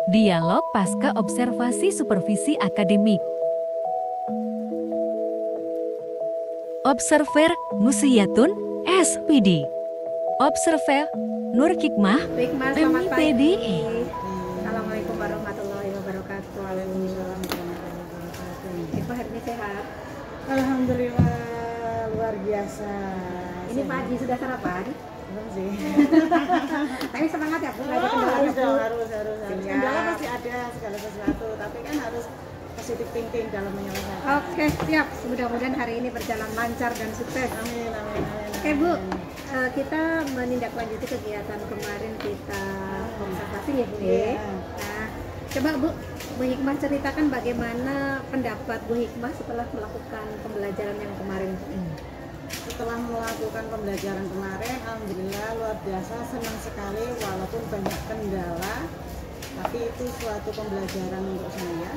Dialog pasca observasi supervisi akademik. Observer Musiyatun SPD. Observer Nur Hikmah Baik Mas, selamat pagi. MIPDE. Assalamualaikum warahmatullahi wabarakatuh. Waalaikumsalam warahmatullahi wabarakatuh. Ibu hari ini sehat? Alhamdulillah luar biasa. Ini pagi sudah sarapan? Belum sih. Tapi semangat ya Bu, nggak ada Oh, kendala harus Bu. dong, harus. Siap. Kendala pasti ada segala sesuatu, tapi kan harus positif thinking dalam menyelesaikan. Oke, siap. Mudah-mudahan hari ini berjalan lancar dan sukses. Amin, amin, amin. Oke Bu, amin. kita menindaklanjuti kegiatan kemarin kita observasi ya Bu. Iya. Nah, coba Bu Hikmah ceritakan bagaimana pendapat Bu Hikmah setelah melakukan pembelajaran yang kemarin. Setelah melakukan pembelajaran kemarin, alhamdulillah luar biasa, senang sekali walaupun banyak kendala, tapi itu suatu pembelajaran untuk saya,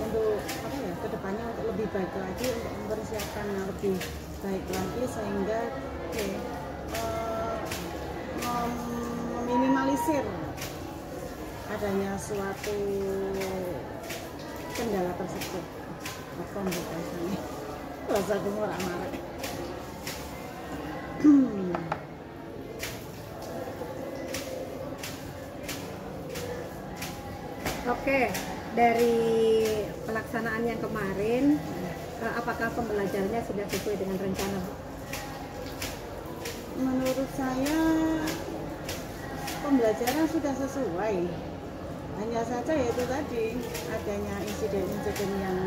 untuk apa ya, kedepannya untuk lebih baik lagi, untuk mempersiapkan yang lebih baik lagi sehingga meminimalisir adanya suatu kendala tersebut. Apa ini? Rasa gemuk marah. Oke, dari pelaksanaan yang kemarin, apakah pembelajarannya sudah sesuai dengan rencana, Bu? Menurut saya pembelajaran sudah sesuai. Hanya saja yaitu tadi adanya insiden-insiden yang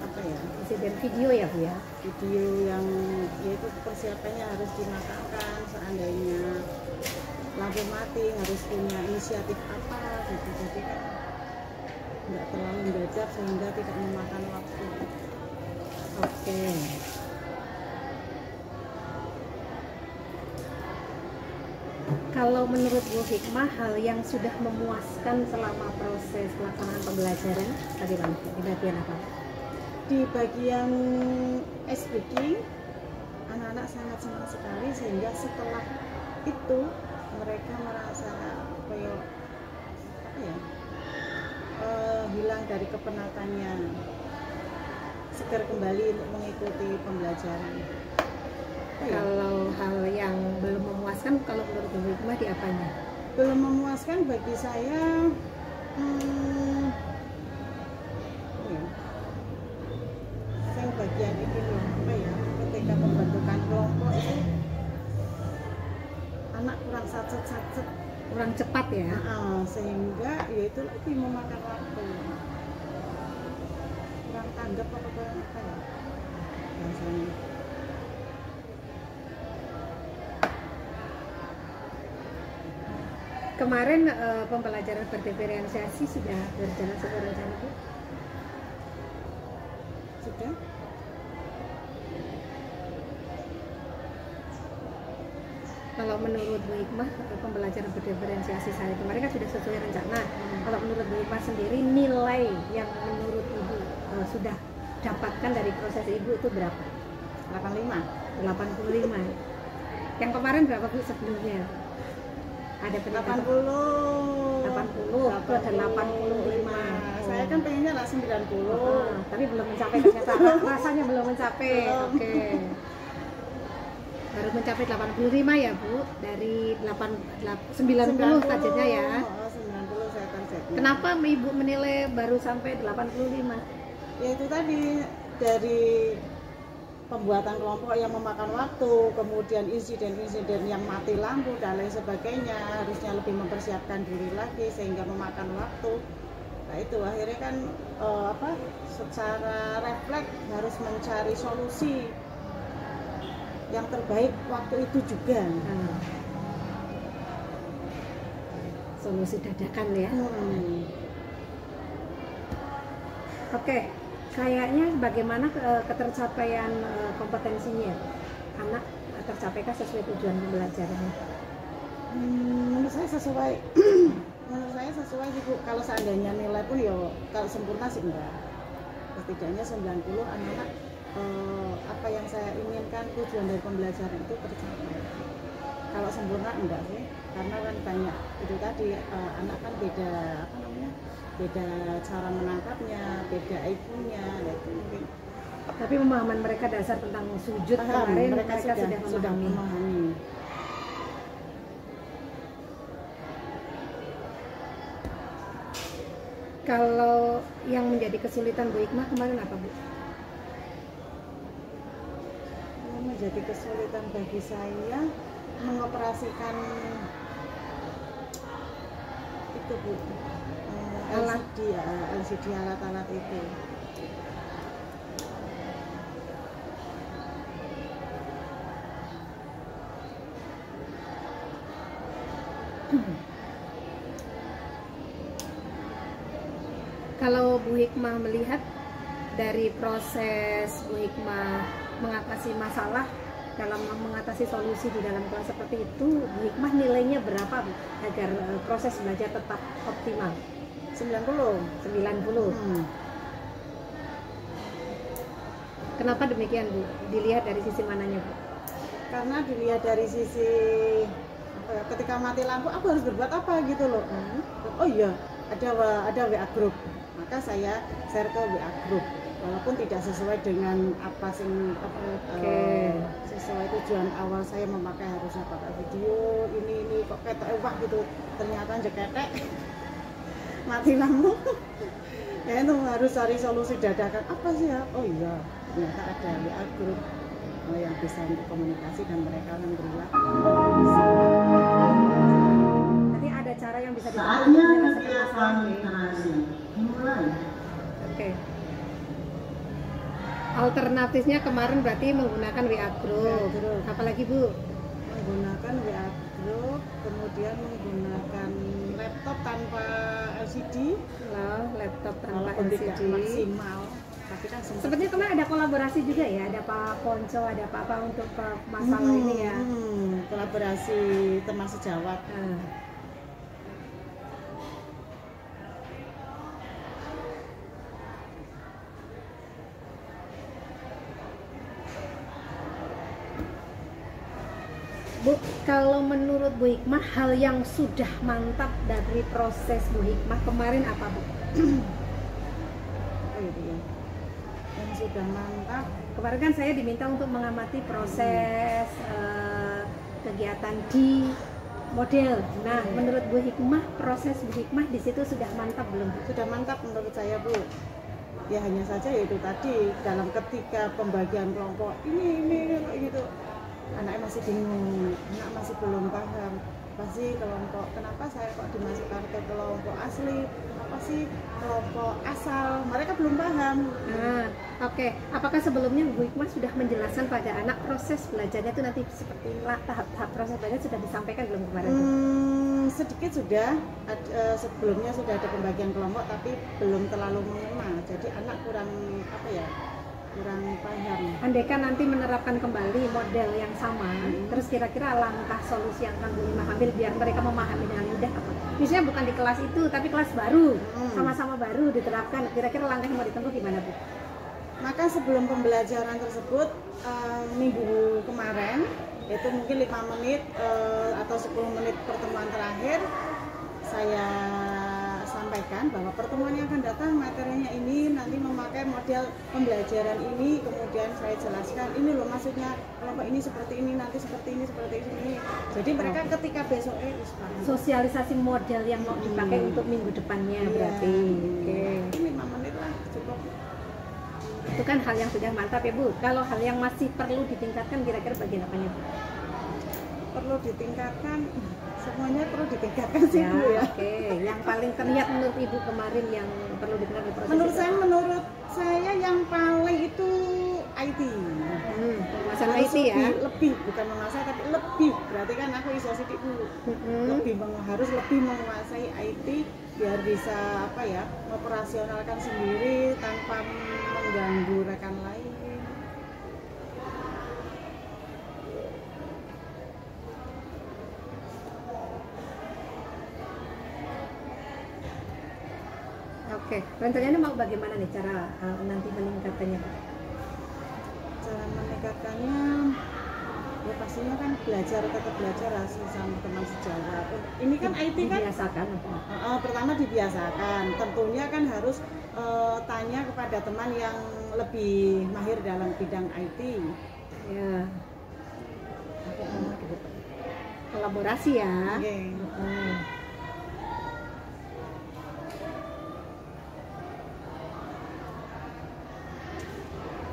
apa ya? Insiden video ya, Bu ya? Video yang yaitu persiapannya harus dimatangkan, seandainya lampu mati harus punya inisiatif apa gitu, jadi kan nggak terlalu mendadak sehingga tidak memakan waktu. Oke. Kalau menurut Bu Hikmah, hal yang sudah memuaskan selama proses pelaksanaan pembelajaran bagaimana? Di bagian apa? Di bagian SPD, anak-anak sangat senang sekali sehingga setelah itu mereka merasa kayak apa ya, hilang dari kepenatannya, segar kembali untuk mengikuti pembelajaran. Kalau hal yang belum memuaskan, kalau menurut Bu Hikmah di apanya? Belum memuaskan bagi saya, saya bagian itu loh, apa ya, ketika pembentukan kelompok itu anak kurang satset, Kurang cepat ya? sehingga ya itu lagi memakan waktu, kurang tanggap apa ya bahasanya. Kemarin pembelajaran berdiferensiasi sudah berjalan sesuai rencana, Bu? Sudah. Kalau menurut Bu Hikmah, pembelajaran berdiferensiasi saya kemarin kan sudah sesuai rencana. Kalau menurut Bu Hikmah sendiri, nilai yang menurut Ibu sudah dapatkan dari proses Ibu itu berapa? 85. 85. Yang kemarin berapa Bu sebelumnya? Ada peningkatan? 80. 80, itu ada 85. Saya kan pengennya lah 90. Tapi belum mencapai ternyata. Rasanya belum mencapai. Oke. Baru mencapai 85 ya Bu, dari 90 targetnya ya. 90 saya targetnya. Kenapa Ibu menilai baru sampai 85? Ya itu tadi, dari pembuatan kelompok yang memakan waktu, kemudian insiden-insiden yang mati lampu dan lain sebagainya, harusnya lebih mempersiapkan diri lagi sehingga memakan waktu. Nah itu akhirnya kan secara refleks harus mencari solusi yang terbaik waktu itu juga. Solusi dadakan ya. Oke, kayaknya bagaimana ketercapaian kompetensinya? Anak tercapaikah sesuai tujuan pembelajarannya? Menurut saya sesuai. Menurut saya sesuai sih Bu. Kalau seandainya nilai pun ya kalau sempurna sih enggak. Setidaknya 90 anak-anak apa yang saya inginkan, tujuan dari pembelajaran itu tercapai. Kalau sempurna enggak sih, karena kan banyak itu tadi anak kan beda apa namanya, beda cara menangkapnya, beda IQ-nya, itu mungkin. Tapi pemahaman mereka dasar tentang sujud Paham, kemarin mereka sudah memahami. Kalau yang menjadi kesulitan Bu Hikmah kemarin apa Bu? Yang menjadi kesulitan bagi saya mengoperasikan itu Bu, LCD ya, LCD alat-alat itu. Kalau Bu Hikmah melihat dari proses Bu Hikmah mengatasi masalah dalam mengatasi solusi di dalam kelas seperti itu, Bu Hikmah nilainya berapa Bu agar proses belajar tetap optimal? 90. Kenapa demikian Bu? Dilihat dari sisi mananya Bu? Karena dilihat dari sisi apa ya, ketika mati lampu aku harus berbuat apa gitu loh. Oh iya, ada WA group, maka saya share ke WA group walaupun tidak sesuai dengan apa sesuai tujuan awal saya memakai, harusnya pakai video ini kok ketok wah gitu, ternyata jeketek mati lampu. Ya itu harus cari solusi dadakan apa sih ya, oh iya ternyata ada WA group yang bisa untuk komunikasi dan mereka akan berulang. Nanti ada cara yang bisa dilakukan untuk menyelesaikan masalah. Oke. Alternatifnya kemarin berarti menggunakan WA group. Apalagi Bu? Menggunakan WA group, kemudian menggunakan laptop tanpa LCD. Laptop tanpa Walaupun tidak LCD. maksimal, tapi kan Sepertinya kemarin ada kolaborasi juga ya, ada Pak Ponco, ada apa untuk masalah ini ya. Kolaborasi teman sejawat. Bu, kalau menurut Bu Hikmah hal yang sudah mantap dari proses Bu Hikmah kemarin apa Bu? Oh iya, iya. Yang sudah mantap. Kemarin kan saya diminta untuk mengamati proses kegiatan di model. Nah, menurut Bu Hikmah proses Bu Hikmah di situ sudah mantap belum? Sudah mantap menurut saya Bu. Ya hanya saja yaitu tadi dalam ketika pembagian kelompok ini gitu. Anaknya masih bingung, anak masih belum paham apa sih kelompok, kenapa saya kok dimasukkan ke kelompok asli, apa sih kelompok asal, mereka belum paham. Oke. Apakah sebelumnya Bu Hikmah sudah menjelaskan pada anak proses belajarnya itu nanti seperti inilah, tahap-tahap proses belajar sudah disampaikan belum kemarin? Sedikit sudah, sebelumnya sudah ada pembagian kelompok tapi belum terlalu mengena, jadi anak kurang apa ya, kurang paham. Andaikan nanti menerapkan kembali model yang sama, terus kira-kira langkah solusi yang akan Bu Hikmah ambil biar mereka memahami dengan mudah apa? Misalnya bukan di kelas itu, tapi kelas baru, sama-sama baru diterapkan. Kira-kira langkah yang mau ditempuh gimana Bu? Maka sebelum pembelajaran tersebut minggu kemarin, itu mungkin 5 menit atau 10 menit pertemuan terakhir, saya sampaikan bahwa pertemuan yang akan datang materinya ini nanti memakai model pembelajaran ini, kemudian saya jelaskan ini loh maksudnya kelompok ini seperti ini, nanti seperti ini, seperti ini. Jadi mereka ketika besok sosialisasi model yang mau dipakai untuk minggu depannya berarti. Oke. 5 menit lah cukup. Itu kan hal yang sudah mantap ya Bu. Kalau hal yang masih perlu ditingkatkan kira-kira bagian apanya Bu? Perlu ditingkatkan, semuanya perlu ditingkatkan sih Bu ya. Oke. Yang paling terlihat menurut Ibu kemarin yang perlu ditingkatkan di proses Menurut itu? saya yang paling itu IT. Masalah IT ya. Lebih bukan menguasai tapi lebih. Berarti kan aku isosidik dulu. Harus lebih menguasai IT biar bisa apa ya, operasionalkan sendiri tanpa mengganggu rekan lain. Oke, rencananya mau bagaimana nih cara nanti meningkatkannya? Cara meningkatkannya Ya pastinya kan tetap belajar hasil sama teman sejawat. Ini kan IT kan dibiasakan apa? Pertama dibiasakan, tentunya kan harus tanya kepada teman yang lebih mahir dalam bidang IT. Ya. Kolaborasi ya. Oke.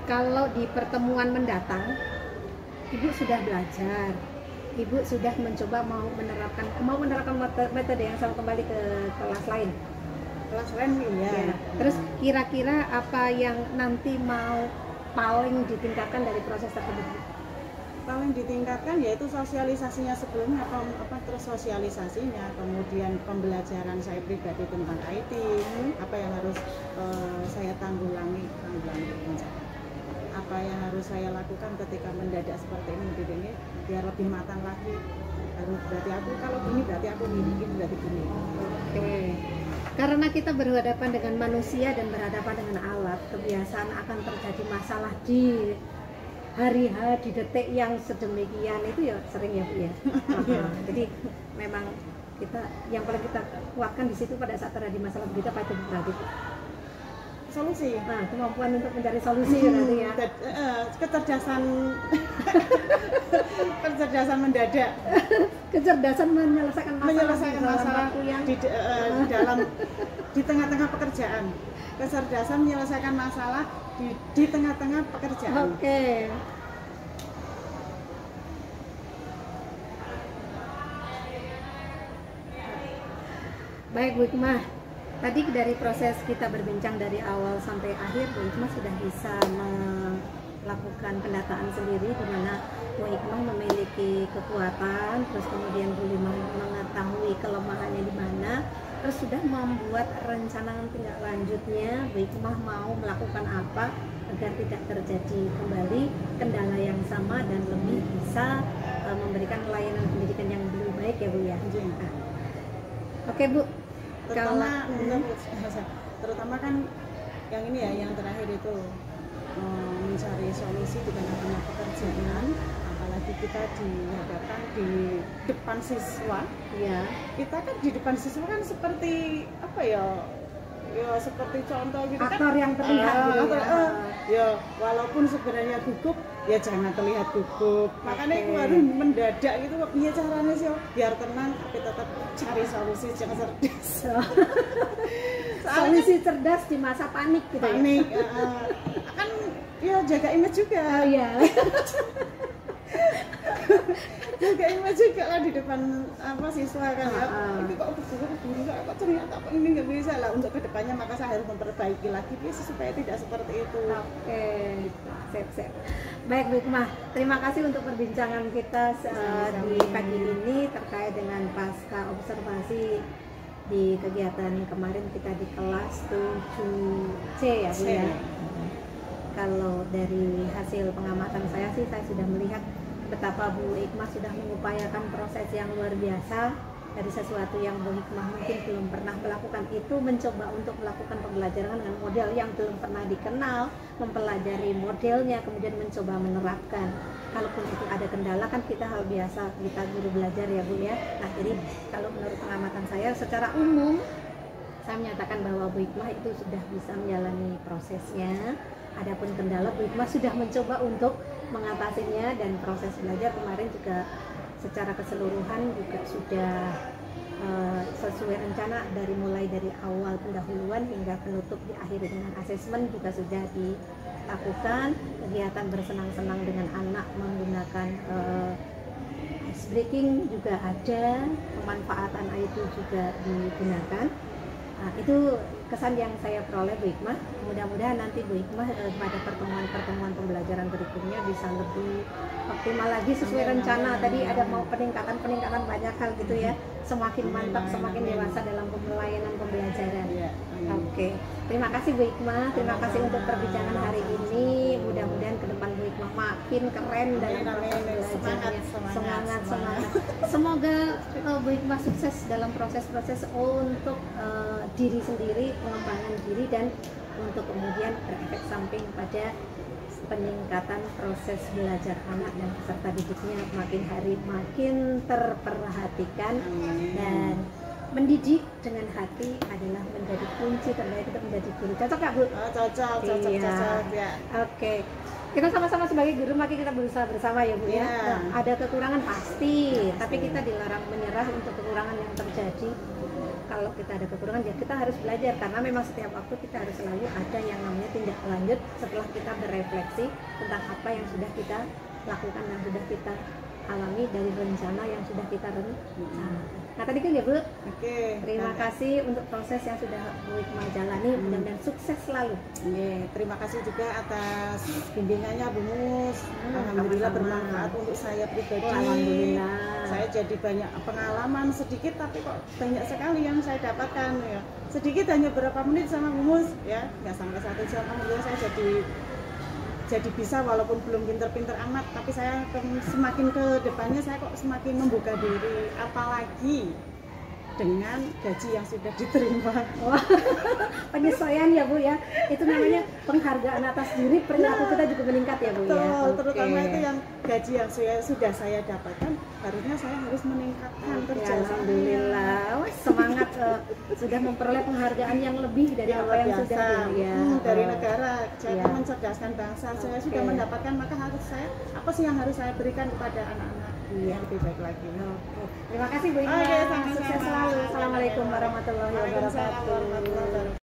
Kalau di pertemuan mendatang, Ibu sudah belajar, Ibu sudah mencoba mau menerapkan metode yang sama kembali ke kelas lain. Kelas lain iya. Ya. Terus kira-kira apa yang nanti mau paling ditingkatkan dari proses tersebut? Paling ditingkatkan yaitu sosialisasinya sebelumnya, terus sosialisasinya, kemudian pembelajaran saya pribadi tentang IT, apa yang harus saya tanggulangi, apa yang harus saya lakukan ketika mendadak seperti ini biar lebih matang lagi. Berarti aku kalau gini berarti aku gini berarti gini. Oke. Karena kita berhadapan dengan manusia dan berhadapan dengan alat, kebiasaan akan terjadi masalah di hari-hari, di detik yang sedemikian itu ya sering ya Bu ya. Jadi memang yang paling kita kuatkan di situ pada saat terjadi masalah kita pada berarti solusi. Nah, kemampuan untuk mencari solusi berarti ya. Kecerdasan mendadak. Kecerdasan menyelesaikan masalah yang di tengah-tengah pekerjaan. Kecerdasan menyelesaikan masalah di tengah-tengah pekerjaan. Oke. Baik Bu Hikmah, tadi dari proses kita berbincang dari awal sampai akhir, Bu Hikmah sudah bisa melakukan pendataan sendiri di mana Bu Hikmah memiliki kekuatan, terus kemudian Bu Hikmah mengetahui kelemahannya di mana, terus sudah membuat rencana tindak lanjutnya Bu Hikmah mau melakukan apa agar tidak terjadi kembali kendala yang sama dan lebih bisa memberikan layanan pendidikan yang lebih baik ya Bu ya. Nah, oke Bu, terutama kan yang ini ya, yang terakhir itu mencari solusi di tengah-tengah pekerjaan, apalagi kita dihadapkan di depan siswa. Ya. Kita kan di depan siswa kan seperti apa ya? Ya seperti contoh gitu kan. Aktor yang terlihat gitu ya. Ya walaupun sebenarnya gugup, ya jangan terlihat gugup. Makanya itu harus mendadak gitu. Biar caranya sih biar tenang, tapi tetap cari solusi yang cerdas. Solusi cerdas di masa panik gitu. Panik. Kan ya jaga image juga. Oh iya. Jaga image juga lah di depan siswa kan ya. Ini kok buru kok ternyata ini nggak bisa lah. Untuk kedepannya maka saya harus memperbaiki lagi supaya tidak seperti itu. Oke, sip. Baik Bu Hikmah, terima kasih untuk perbincangan kita di pagi ini terkait dengan pasca observasi di kegiatan kemarin kita di kelas 7C ya Bu ya. Kalau dari hasil pengamatan saya sih, saya sudah melihat betapa Bu Hikmah sudah mengupayakan proses yang luar biasa dari sesuatu yang Bu Hikmah mungkin belum pernah melakukan, itu mencoba untuk melakukan pembelajaran dengan model yang belum pernah dikenal, mempelajari modelnya, kemudian mencoba menerapkan. Kalaupun itu ada kendala kan kita hal biasa, kita guru belajar ya Bu ya. Nah jadi kalau menurut pengamatan saya secara umum, saya menyatakan bahwa Bu Hikmah itu sudah bisa menjalani prosesnya. Adapun kendala, Bu Hikmah sudah mencoba untuk mengatasinya, dan proses belajar kemarin juga secara keseluruhan juga sudah sesuai rencana, mulai dari awal pendahuluan hingga penutup diakhiri dengan asesmen juga sudah dilakukan. Kegiatan bersenang-senang dengan anak menggunakan ice breaking juga ada, pemanfaatan IT juga digunakan. Nah, itu kesan yang saya peroleh Bu Hikmah. Mudah-mudahan nanti Bu Hikmah pada pertemuan-pertemuan pembelajaran berikutnya bisa lebih optimal lagi sesuai rencana. Tadi ada mau peningkatan banyak hal gitu ya. Semakin mantap, semakin dewasa dalam pelayanan pembelajaran. Oke. Terima kasih Bu Hikmah. Terima kasih untuk perbincangan hari ini. Mudah-mudahan ke depan Bu Hikmah makin keren dalam proses belajarnya. Semangat. Semoga Bu Hikmah sukses dalam proses-proses untuk diri sendiri, pengembangan diri, dan untuk kemudian berefek samping pada peningkatan proses belajar anak dan peserta didiknya makin hari makin terperhatikan. Dan mendidik dengan hati adalah menjadi kunci terbaik untuk menjadi guru. Cocok nggak, Bu? Oh, cocok ya. Oke. Kita sama-sama sebagai guru, maka kita berusaha bersama ya, Bu ya. Ada kekurangan pasti, tapi kita dilarang menyerah untuk kekurangan yang terjadi. Kalau kita ada kekurangan ya kita harus belajar, karena memang setiap waktu kita harus selalu ada yang namanya tindak lanjut setelah kita berefleksi tentang apa yang sudah kita lakukan, yang sudah kita alami dari rencana yang sudah kita rencanakan. Nah tadi kan ya, Bu. Terima kasih untuk proses yang sudah Bu Hikmah jalani, mudah-mudahan sukses selalu. Terima kasih juga atas bimbingannya Bu Mus. Alhamdulillah bermanfaat untuk saya pribadi. Alhamdulillah. Saya jadi banyak pengalaman sedikit, tapi kok banyak sekali yang saya dapatkan ya. Sedikit hanya berapa menit sama Bu Mus ya, nggak sampai 1 jam. Kemudian saya jadi bisa, walaupun belum pinter-pinter amat, tapi saya semakin ke depannya saya kok semakin membuka diri, apalagi dengan gaji yang sudah diterima. Wah, penyesuaian ya, Bu ya. Itu namanya penghargaan atas diri, perilaku kita juga meningkat ya, Bu ya. Terutama itu yang gaji yang sudah saya dapatkan, harusnya saya harus meningkatkan kerja. Alhamdulillah. Wah, semangat sudah memperoleh penghargaan yang lebih dari apa yang sudah dari negara. Saya mencerdaskan bangsa. Saya sudah mendapatkan, maka harus saya apa sih yang harus saya berikan kepada anak-anak yang lebih baik lagi. Terima kasih Bu Hikmah. Sukses selalu. Assalamualaikum warahmatullahi wabarakatuh.